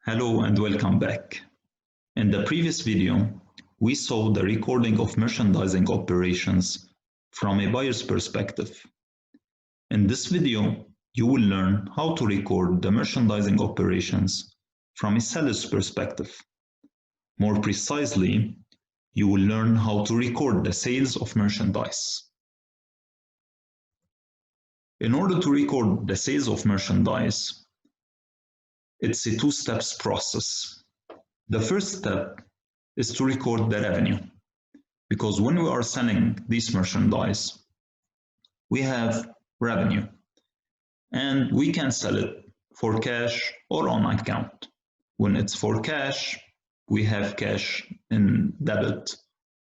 Hello and welcome back. In the previous video, we saw the recording of merchandising operations from a buyer's perspective. In this video, you will learn how to record the merchandising operations from a seller's perspective. More precisely, you will learn how to record the sales of merchandise. In order to record the sales of merchandise, it's a two-step process. The first step is to record the revenue, because when we are selling this merchandise, we have revenue, and we can sell it for cash or on account. When it's for cash, we have cash in debit,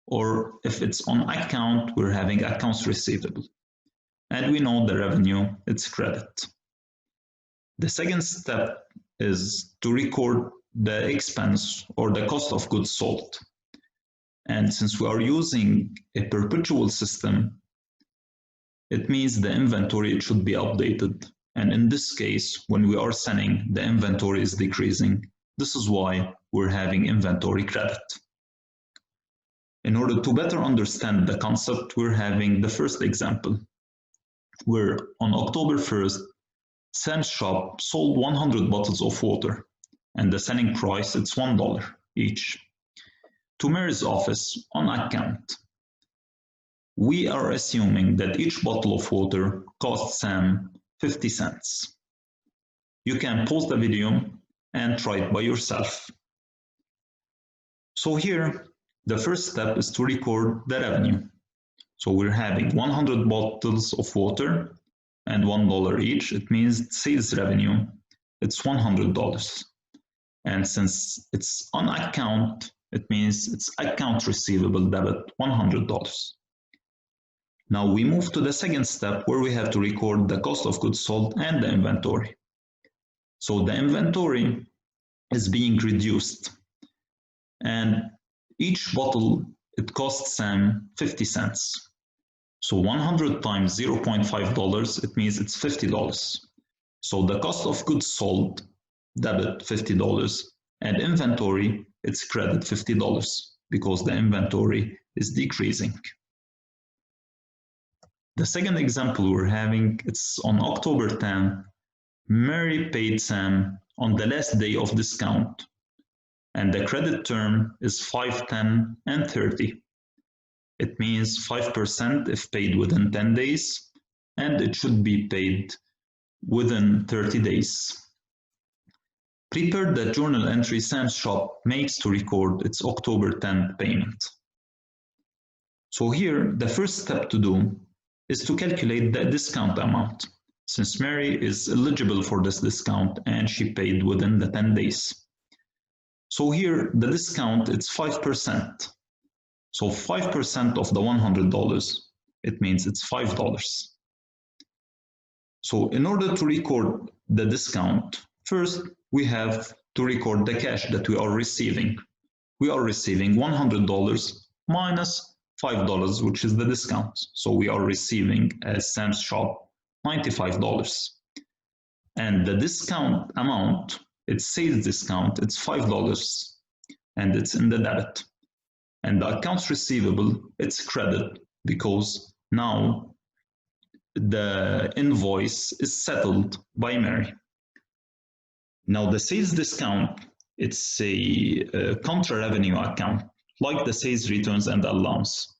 or if it's on account, we're having accounts receivable. And we know the revenue, it's credit. The second step is to record the expense or the cost of goods sold. And since we are using a perpetual system, it means the inventory should be updated. And in this case, when we are selling, the inventory is decreasing. This is why we're having inventory credit. In order to better understand the concept, we're having the first example, where on October 1st, Sam's shop sold 100 bottles of water, and the selling price is $1 each. To Mary's office on account. We are assuming that each bottle of water costs Sam 50 cents. You can pause the video and try it by yourself. So here, the first step is to record the revenue. So we're having 100 bottles of water and $1 each. It means sales revenue, it's $100. And since it's on account, it means it's account receivable debit, $100. Now we move to the second step, where we have to record the cost of goods sold and the inventory. So the inventory is being reduced, and each bottle, it costs Sam 50 cents. So 100 times $0.5, it means it's $50. So the cost of goods sold, debit $50, and inventory, it's credit $50, because the inventory is decreasing. The second example we're having, it's on October 10, Mary paid Sam on the last day of discount, and the credit term is 5, 10, and 30. It means 5% if paid within 10 days, and it should be paid within 30 days. Prepare the journal entry Sam's shop makes to record its October 10th payment. So here, the first step to do is to calculate the discount amount, since Mary is eligible for this discount and she paid within the 10 days. So here, the discount, it's 5%. So 5% of the $100, it means it's $5. So in order to record the discount, first we have to record the cash that we are receiving. We are receiving $100 minus $5, which is the discount. So we are receiving at Sam's shop $95. And the discount amount, it's sales discount, it's $5, and it's in the debit. And the accounts receivable, it's credit, because now the invoice is settled by Mary. Now the sales discount, it's a contra-revenue account, like the sales returns and allowance.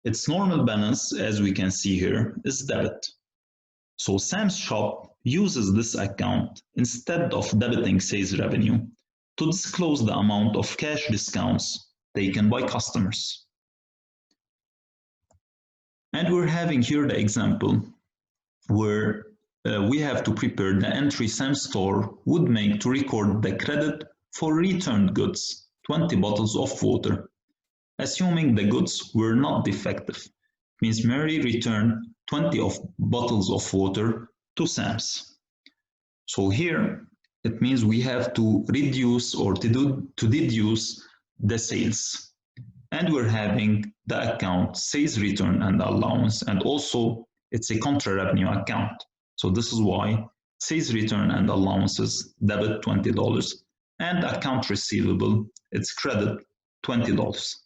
Its normal balance, as we can see here, is debit. So Sam's shop uses this account instead of debiting sales revenue to disclose the amount of cash discounts taken by customers. And we're having here the example where we have to prepare the entry Sam's store would make to record the credit for returned goods, 20 bottles of water, assuming the goods were not defective. It means Mary returned 20 bottles of water to Sam's. So here, it means we have to reduce or to deduce the sales, and we're having the account sales return and allowance, and also it's a contra-revenue account. So this is why sales return and allowances, debit $20, and account receivable, it's credit $20.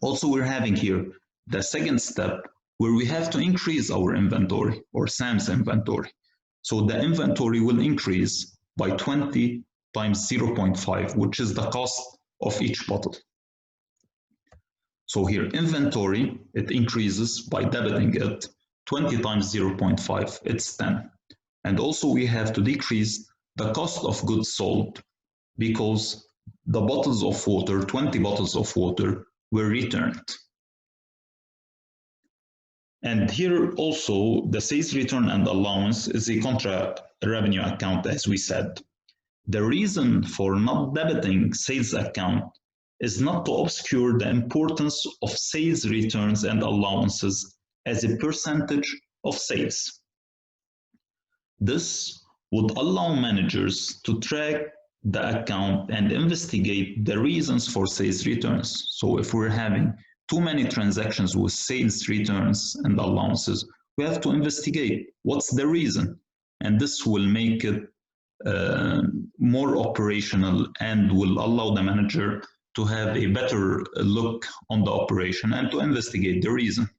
Also, we're having here the second step where we have to increase our inventory or Sam's inventory. So the inventory will increase by 20 times 0.5, which is the cost of each bottle. So here, inventory, it increases by debiting it 20 times 0.5, it's 10. And also we have to decrease the cost of goods sold because the bottles of water, 20 bottles of water, were returned. And here also, the sales return and allowance is a contra-revenue account, as we said. The reason for not debiting sales account is not to obscure the importance of sales returns and allowances as a percentage of sales. This would allow managers to track the account and investigate the reasons for sales returns. So if we're having too many transactions with sales returns and allowances, we have to investigate what's the reason. And this will make it more operational and will allow the manager to have a better look on the operation and to investigate the reason.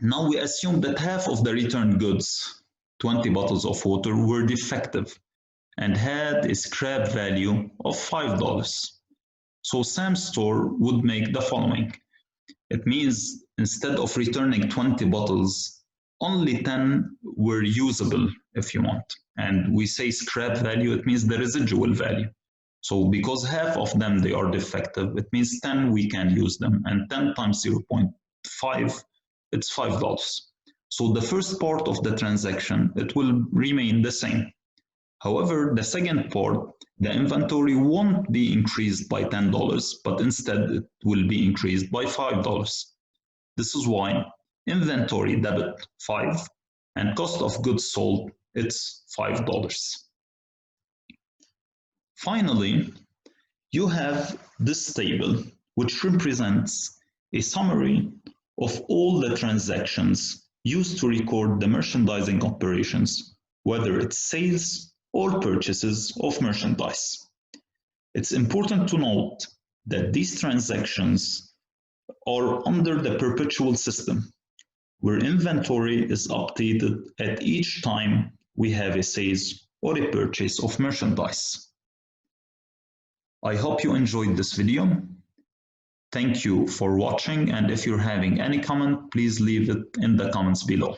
Now we assume that half of the returned goods, 20 bottles of water, were defective and had a scrap value of $5. So Sam's store would make the following. It means instead of returning 20 bottles, only 10 were usable, if you want. And we say scrap value, it means the residual value. So because half of them, they are defective, it means 10 we can use them. And 10 times 0.5, it's $5. So the first part of the transaction, it will remain the same. However, the second part, the inventory won't be increased by $10, but instead it will be increased by $5. This is why inventory debit 5 and cost of goods sold, it's $5. Finally, you have this table, which represents a summary of all the transactions used to record the merchandising operations, whether it's sales or purchases of merchandise. It's important to note that these transactions are under the perpetual system, where inventory is updated at each time we have a sales or a purchase of merchandise. I hope you enjoyed this video. Thank you for watching, and if you're having any comment, please leave it in the comments below.